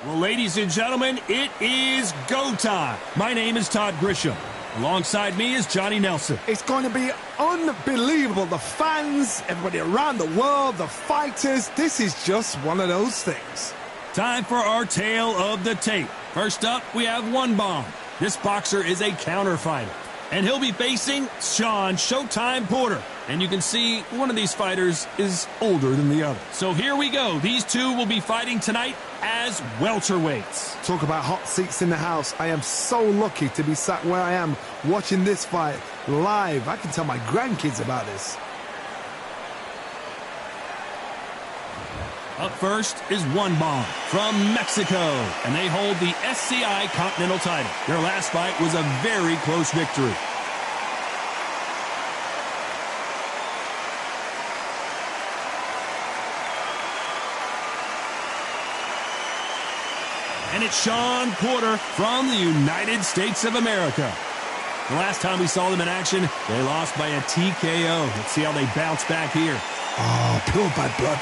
Well, ladies and gentlemen, it is go time. My name is Todd Grisham. Alongside me is Johnny Nelson. It's going to be unbelievable. The fans, everybody around the world, the fighters. This is just one of those things. Time for our tale of the tape. First up, we have one bomb. This boxer is a counter fighter, and he'll be facing Shawn Showtime Porter. And you can see one of these fighters is older than the other. So here we go. These two will be fighting tonight as welterweights. Talk about hot seats in the house. I am so lucky to be sat where I am watching this fight live. I can tell my grandkids about this. Up first is one bomb from Mexico, and they hold the SCI Continental title. Their last fight was a very close victory. And it's Shawn Porter from the United States of America. The last time we saw them in action, they lost by a TKO. Let's see how they bounce back here. Oh, pure bad blood.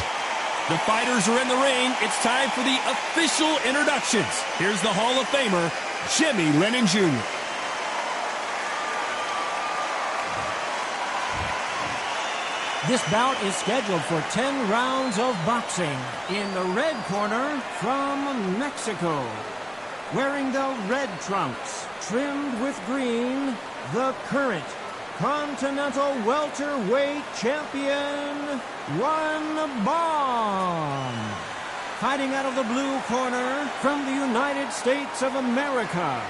The fighters are in the ring. It's time for the official introductions. Here's the Hall of Famer, Jimmy Lennon Jr. This bout is scheduled for 10 rounds of boxing. In the red corner, from Mexico, wearing the red trunks, trimmed with green, the current Continental welterweight champion, One Bomb. Fighting out of the blue corner, from the United States of America,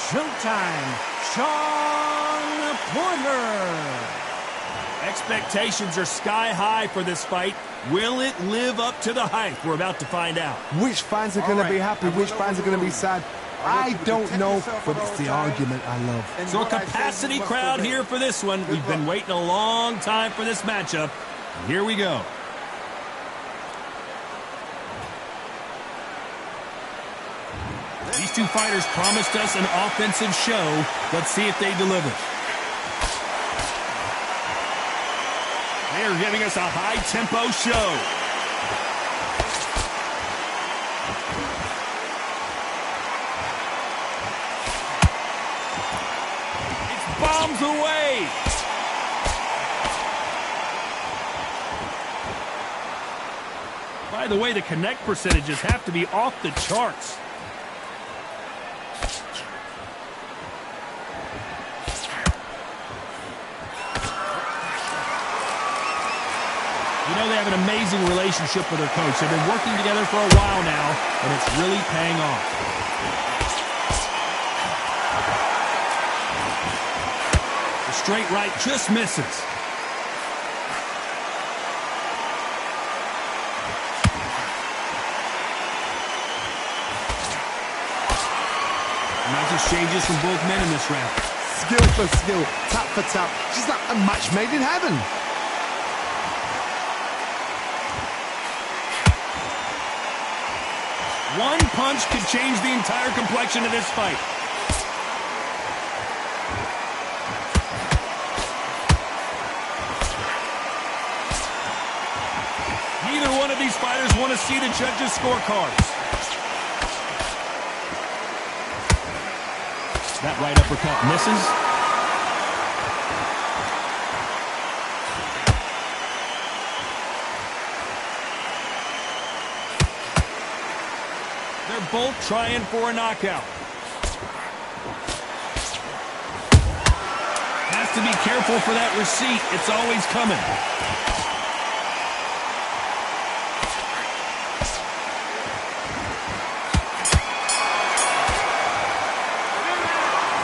Showtime, Shawn Porter. Expectations are sky high for this fight. Will it live up to the hype? We're about to find out. Which fans are going to be happy? Which fans are going to be sad? I don't know, but it's the argument I love. So a capacity crowd here for this one. We've been waiting a long time for this matchup. Here we go. These two fighters promised us an offensive show. Let's see if they deliver. They're giving us a high-tempo show. It's bombs away. By the way, the connect percentages have to be off the charts. You know, they have an amazing relationship with their coach. They've been working together for a while now, and it's really paying off. The straight right just misses. Nice exchanges from both men in this round. Skill for skill, tap for tap. Just like a match made in heaven. One punch could change the entire complexion of this fight. Neither one of these fighters want to see the judges' scorecards. That right uppercut misses. They're both trying for a knockout. Has to be careful for that receipt. It's always coming.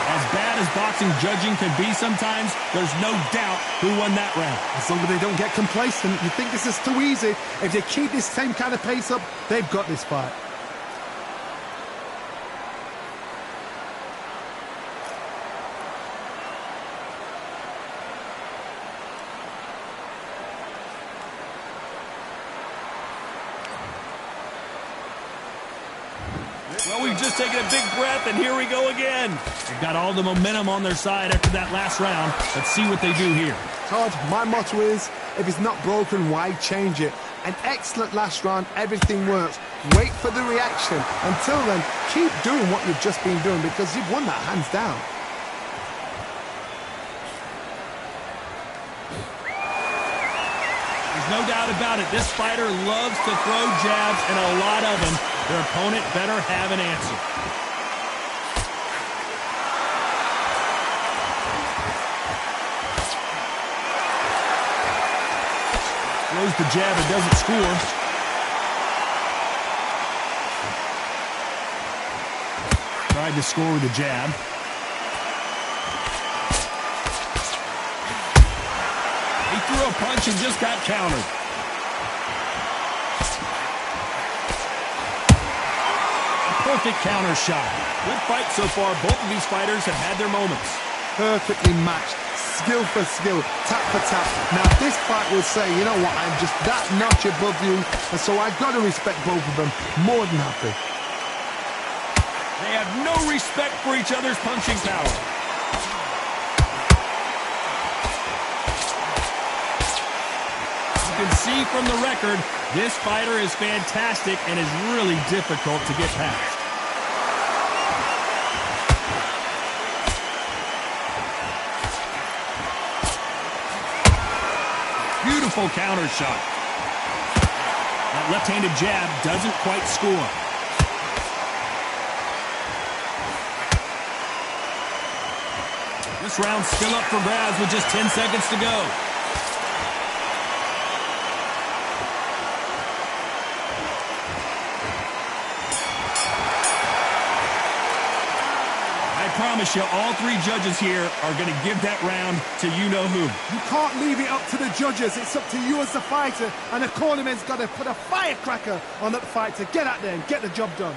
As bad as boxing judging can be sometimes, there's no doubt who won that round. As long as they don't get complacent, you think this is too easy. If they keep this same kind of pace up, they've got this fight. Well, we've just taken a big breath, and here we go again. They've got all the momentum on their side after that last round. Let's see what they do here. Todd, my motto is, if it's not broken, why change it? An excellent last round. Everything works. Wait for the reaction. Until then, keep doing what you've just been doing because you've won that hands down. There's no doubt about it. This fighter loves to throw jabs, and a lot of them. Their opponent better have an answer. Throws the jab and doesn't score. Tried to score with a jab. He threw a punch and just got countered. A perfect counter shot. Good fight so far. Both of these fighters have had their moments. Perfectly matched. Skill for skill, tap for tap. Now this fight will say, you know what, I'm just that notch above you, and so I've got to respect both of them. More than happy. They have no respect for each other's punching power. You can see from the record, this fighter is fantastic and is really difficult to get past. Beautiful counter shot. That left-handed jab doesn't quite score. This round's still up for grabs with just 10 seconds to go. I promise you, all three judges here are going to give that round to you-know-who. You can't leave it up to the judges. It's up to you as the fighter, and the cornerman's got to put a firecracker on that fight to get out there and get the job done.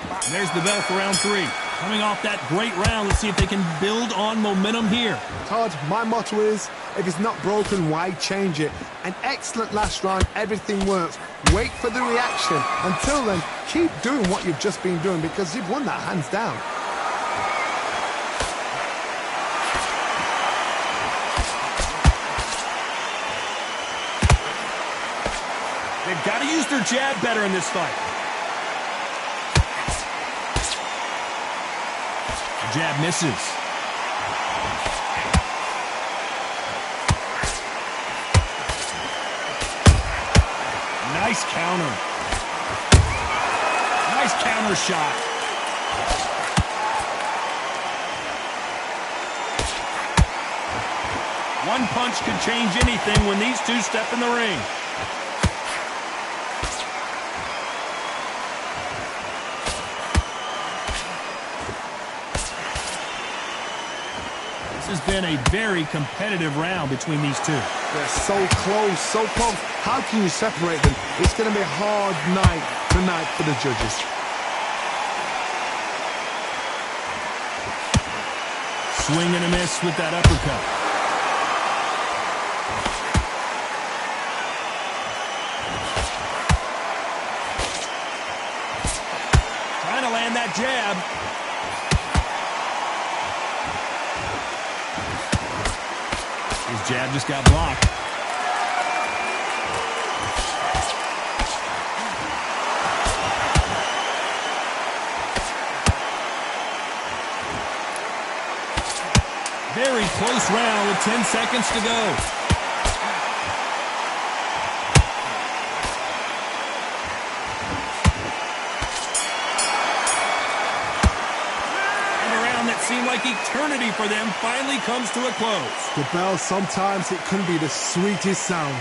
And there's the bell for round three. Coming off that great round, let's see if they can build on momentum here. Todd, my motto is, if it's not broken, why change it? An excellent last round, everything works. Wait for the reaction. Until then, keep doing what you've just been doing because you've won that hands down. They've got to use their jab better in this fight. The jab misses. Nice counter. Nice counter shot. One punch could change anything when these two step in the ring. This has been a very competitive round between these two. They're so close, so close. How can you separate them? It's going to be a hard night tonight for the judges. Swing and a miss with that uppercut. Trying to land that jab. His jab just got blocked. Very close round with 10 seconds to go. And a round that seemed like eternity for them finally comes to a close. The bell, sometimes it can be the sweetest sound.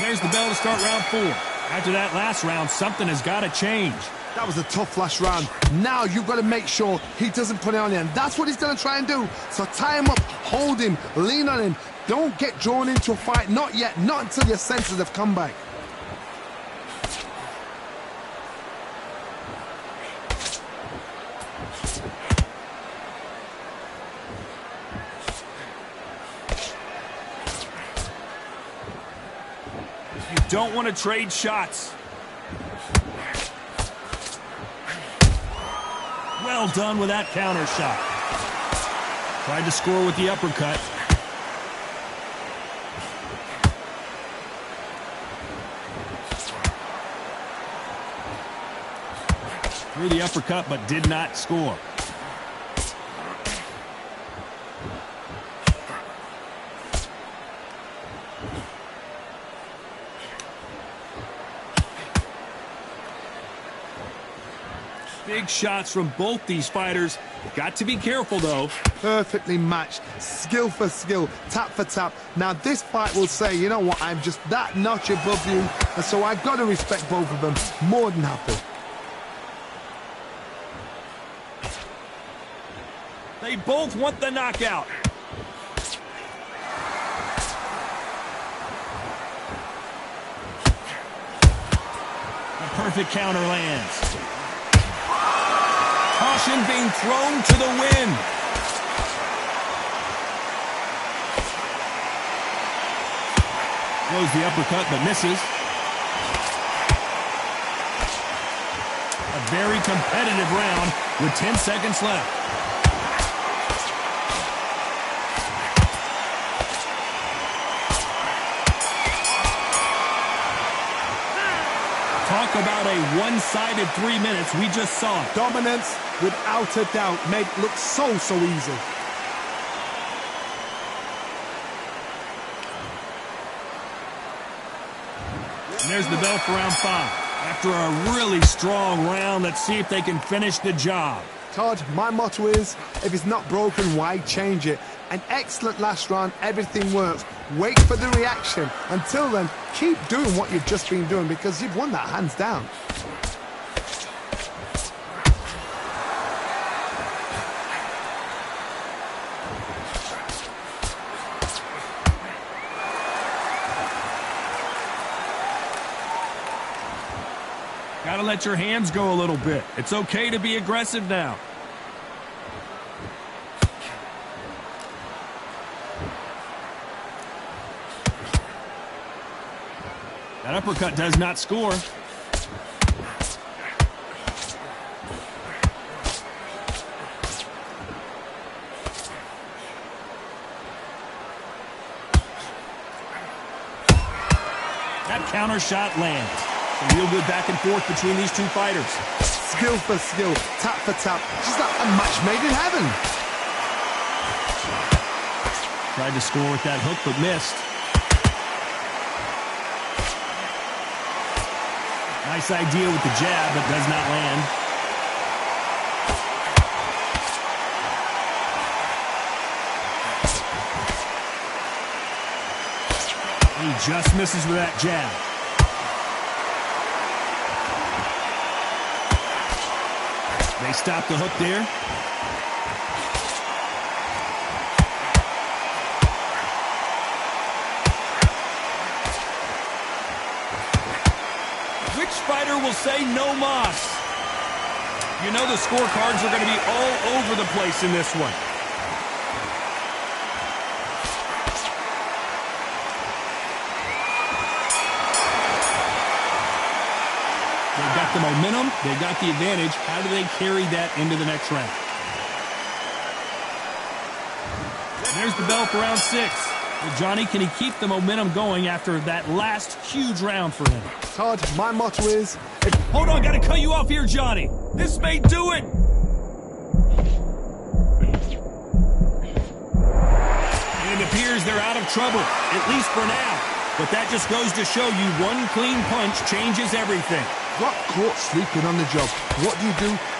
There's the bell to start round four. After that last round, something has got to change. That was a tough last round. Now you've got to make sure he doesn't put it on you, and that's what he's going to try and do. So tie him up, hold him, lean on him. Don't get drawn into a fight. Not yet. Not until your senses have come back. You don't want to trade shots. Well done with that counter shot. Tried to score with the uppercut. Threw the uppercut but did not score. Big shots from both these fighters. Got to be careful, though. Perfectly matched. Skill for skill. Tap for tap. Now, this fight will say, you know what, I'm just that notch above you. And so I've got to respect both of them. More than happy. They both want the knockout. The perfect counter lands. Caution being thrown to the wind. Throws the uppercut but misses. A very competitive round with 10 seconds left. Talk about a one-sided 3 minutes. We just saw it. Dominance, without a doubt, made it look so easy. And there's the bell for round 5. After a really strong round, let's see if they can finish the job. Todd, my motto is, if it's not broken, why change it? An excellent last round, everything works. Wait for the reaction. Until then, keep doing what you've just been doing because you've won that hands down. Gotta let your hands go a little bit. It's okay to be aggressive now. That uppercut does not score. That counter shot lands. A real good back and forth between these two fighters. Skill for skill, tap for tap. Just like a match made in heaven. Tried to score with that hook, but missed. Nice idea with the jab, but does not land. He just misses with that jab. They stop the hook there. Which fighter will say no mas? You know the scorecards are going to be all over the place in this one. They got the momentum, they got the advantage. How do they carry that into the next round? And there's the bell for round 6. Well, Johnny, can he keep the momentum going after that last huge round for him? Todd, my motto is... Hold on, gotta cut you off here, Johnny. This may do it. And it appears they're out of trouble, at least for now. But that just goes to show you one clean punch changes everything. Got caught sleeping on the job. What do?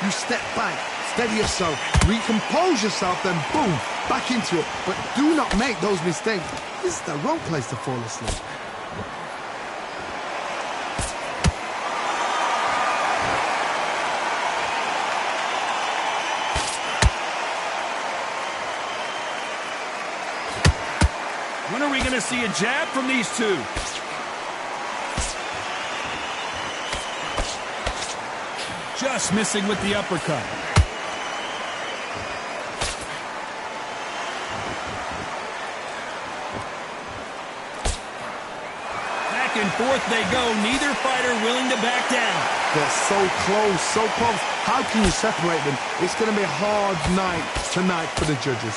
You step back, steady yourself, recompose yourself, then boom, back into it. But do not make those mistakes. This is the wrong place to fall asleep. When are we going to see a jab from these two? Just missing with the uppercut. Back in and forth they go. Neither fighter willing to back down. They're so close, so close. How can you separate them? It's going to be a hard night tonight for the judges.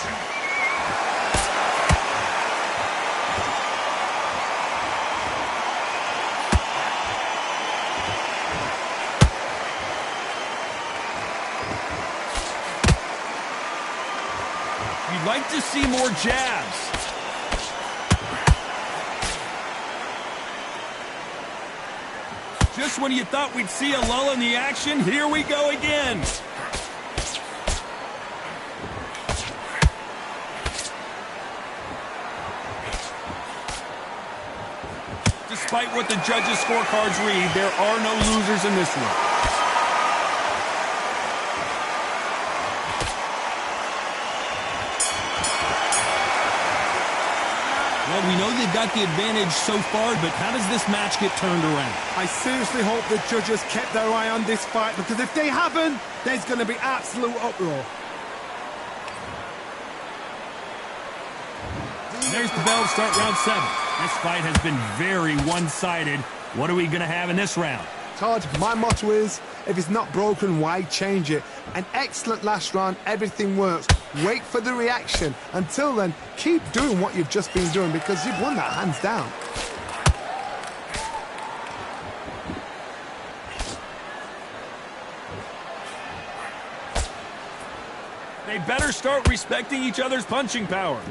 You'd like to see more jabs. Just when you thought we'd see a lull in the action, here we go again. Despite what the judges' scorecards read, there are no losers in this one. Well, we know they've got the advantage so far, but how does this match get turned around? I seriously hope the judges kept their eye on this fight, because if they haven't, there's going to be absolute uproar. There's the bell to start round 7. This fight has been very one-sided. What are we going to have in this round? Todd, my motto is, if it's not broken, why change it? An excellent last round, everything works. Wait for the reaction. Until then, keep doing what you've just been doing, because you've won that hands down. They better start respecting each other's punching power.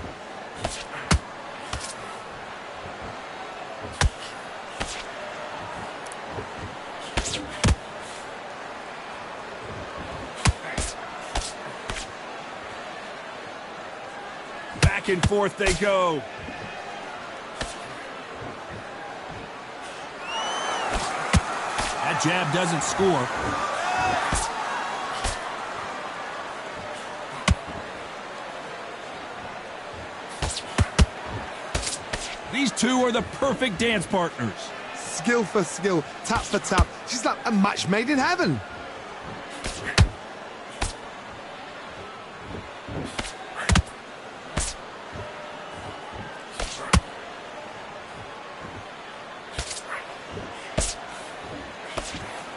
Back and forth they go. That jab doesn't score. These two are the perfect dance partners. Skill for skill, tap for tap. She's like a match made in heaven.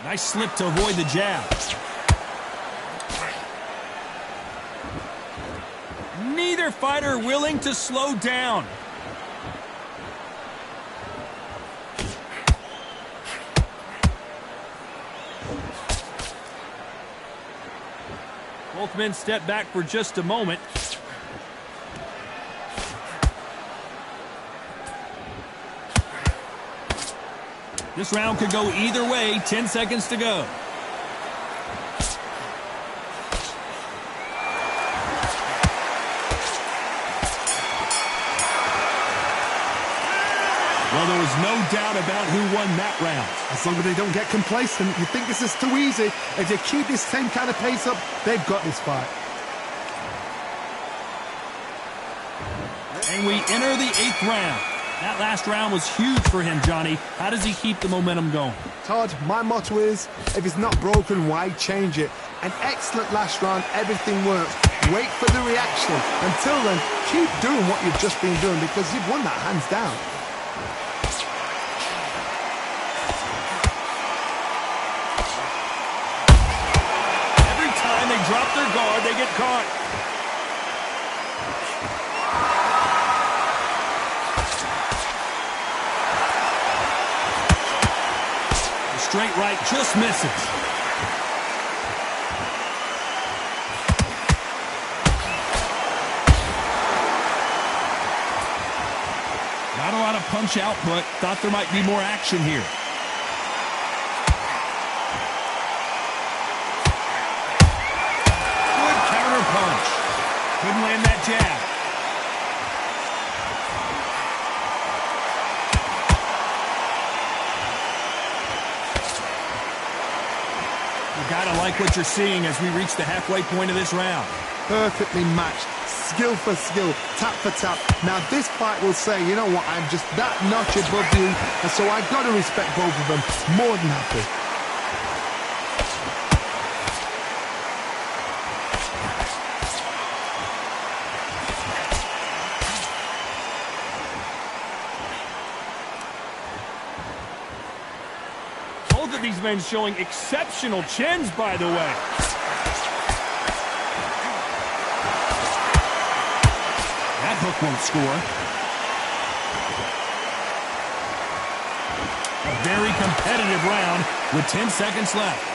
Nice slip to avoid the jab. Neither fighter willing to slow down. Both men step back for just a moment. This round could go either way. 10 seconds to go. Well, there was no doubt about who won that round. As long as they don't get complacent, you think this is too easy. If they keep this same kind of pace up, they've got this fight. And we enter the 8th round. That last round was huge for him, Johnny. How does he keep the momentum going? Todd, my motto is, if it's not broken, why change it? An excellent last round, everything works. Wait for the reaction. Until then, keep doing what you've just been doing, because you've won that hands down. Every time they drop their guard, they get caught. Straight right just misses. Not a lot of punch output. Thought there might be more action here. Good counter punch. Couldn't land that jab. Gotta like what you're seeing as we reach the halfway point of this round. Perfectly matched, skill for skill, tap for tap. Now this fight will say, you know what, I'm just that notch above you, and so I gotta respect both of them. More than happy. these men showing exceptional chins, by the way. That hook won't score. A very competitive round with 10 seconds left.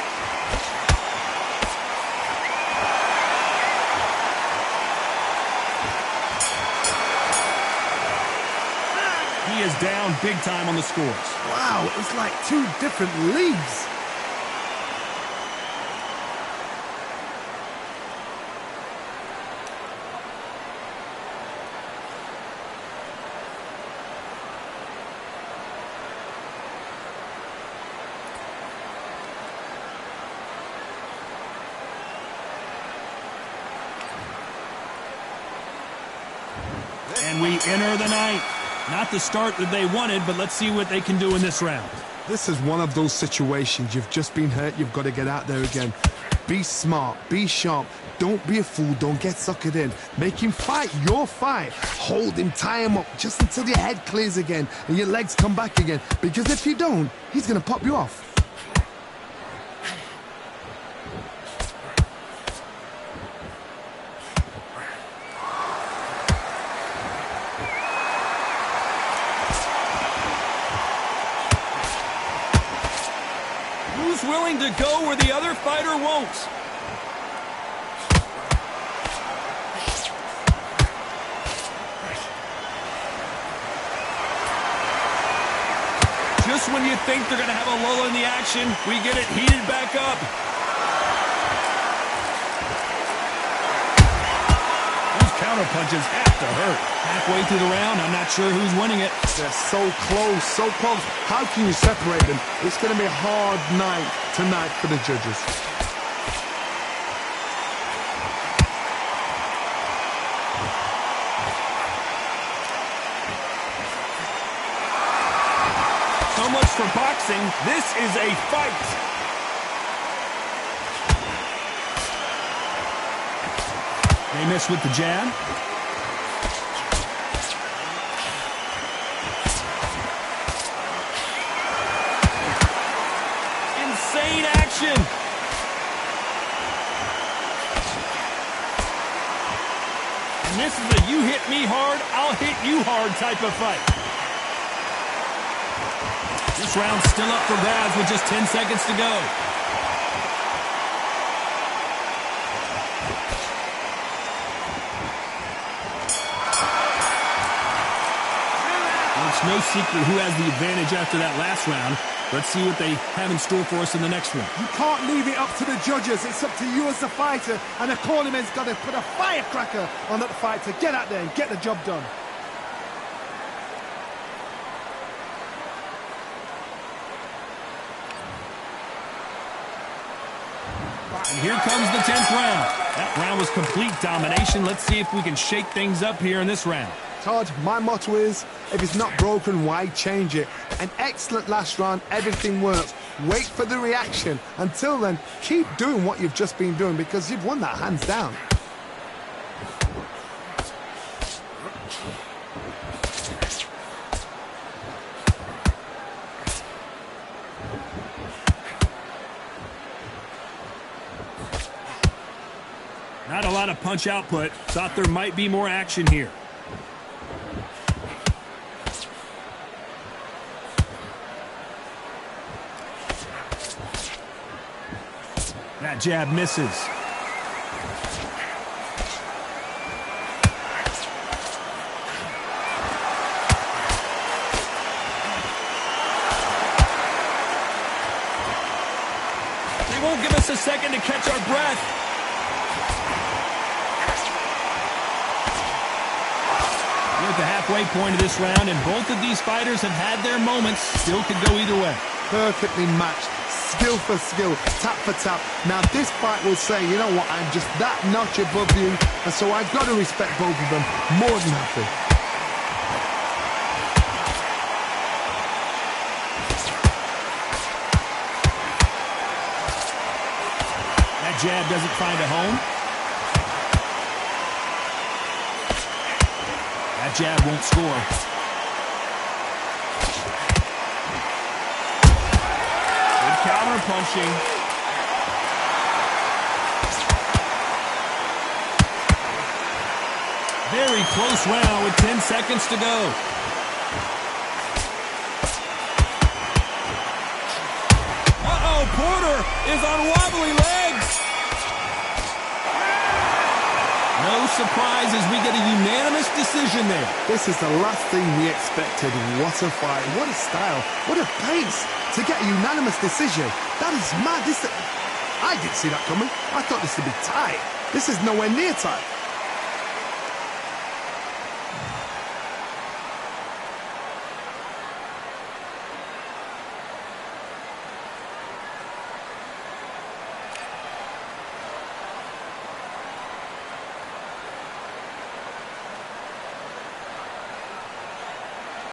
He is down big time on the scores. Wow, it's like two different leagues. And we enter the ninth. Not the start that they wanted, but let's see what they can do in this round. This is one of those situations. You've just been hurt. You've got to get out there again. Be smart. Be sharp. Don't be a fool. Don't get suckered in. Make him fight your fight. Hold him. Tie him up just until your head clears again and your legs come back again. Because if you don't, he's going to pop you off. Who's willing to go where the other fighter won't? Just when you think they're going to have a lull in the action, we get it heated back up. Those counter punches have to hurt. Halfway through the round, I'm not sure who's winning it. They're so close, so close. How can you separate them? It's going to be a hard night tonight for the judges. So much for boxing. This is a fight. They miss with the jab. Insane action. And this is a you hit me hard, I'll hit you hard type of fight. This round's still up for grabs with just 10 seconds to go. It's no secret who has the advantage after that last round. Let's see what they have in store for us in the next one. You can't leave it up to the judges. It's up to you as the fighter. And the cornerman's got to put a firecracker on that fight to get out there and get the job done. And here comes the 10th round. That round was complete domination. Let's see if we can shake things up here in this round. Todd, my motto is, if it's not broken, why change it? An excellent last round, everything works. Wait for the reaction. Until then, keep doing what you've just been doing because you've won that hands down. Not a lot of punch output. Thought there might be more action here. That jab misses. They won't give us a second to catch our breath. We're at the halfway point of this round, and both of these fighters have had their moments. Still could go either way. Perfectly matched. Skill for skill, tap for tap. Now this fight will say, you know what, I'm just that notch above you, and so I've got to respect both of them more than happy. That jab doesn't find a home. That jab won't score. Counter punching. Very close round with 10 seconds to go. Uh-oh, Porter is on wobbly legs. No surprise as we get a unanimous decision there. This is the last thing we expected. What a fight. What a style. What a pace to get a unanimous decision. That is mad. I didn't see that coming. I thought this would be tight. This is nowhere near tight.